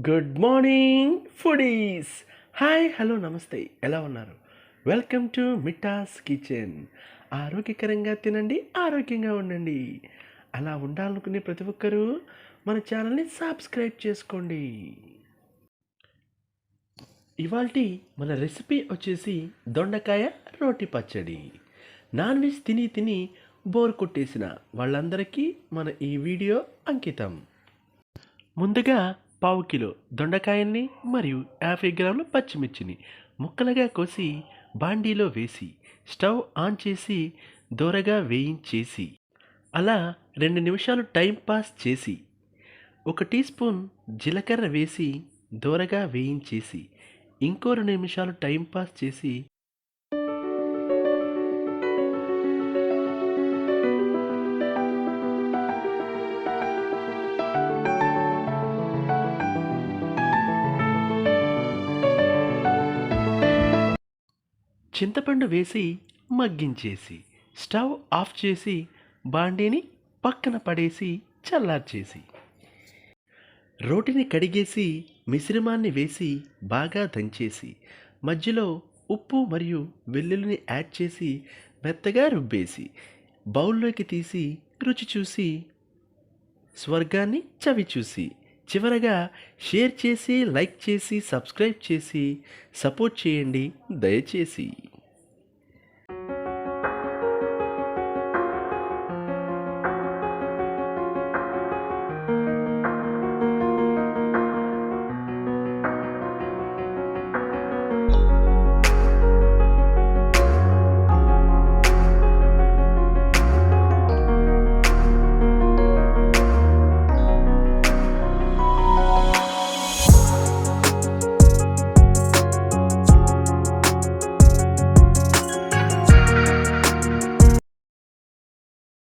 Good morning foodies. Hi, hello, నమస్తే. ఎలా ఉన్నారు? Welcome to Mitha's kitchen. ఆరోగ్యకరంగా తినండి, ఆరోగ్యంగా ఉండండి. అలా ఉండాలనుకునే ప్రతి ఒక్కరూ మన ఛానల్ని సబ్స్క్రైబ్ చేసుకోండి. ఇవాల్టి మన రెసిపీ వచ్చేసి దొండకాయ రోటి పచ్చడి. నాన్ వెజ్ తిని తిని బోర్ కొట్టేసిన వాళ్ళందరికీ మన ఈ వీడియో అంకితం. ముందుగా పావు కిలో దొండకాయల్ని మరియు 50 గ్రాముల పచ్చిమిర్చిని ముక్కలుగా కోసి బాండీలో వేసి స్టవ్ ఆన్ చేసి దోరగా వేయించేసి అలా 2 నిమిషాలు టైం పాస్ చేసి 1 టీ స్పూన్ జీలకర్ర వేసి దోరగా వేయించేసి ఇంకో 2 నిమిషాలు టైం పాస్ చేసి చింతపండు వేసి మగ్గించేసి స్టవ్ ఆఫ్ చేసి బాండీని పక్కన పడేసి చల్లార్చేసి రోటిని కడిగేసి మిశ్రమాన్ని వేసి బాగా దంచేసి మధ్యలో ఉప్పు మరియు వెల్లుల్లిని యాడ్ చేసి మెత్తగా రుబ్బేసి బౌల్లోకి తీసి రుచి చూసి స్వర్గాన్ని చవి చూసి చివరగా షేర్ చేసి లైక్ చేసి సబ్స్క్రైబ్ చేసి సపోర్ట్ చేయండి దయచేసి.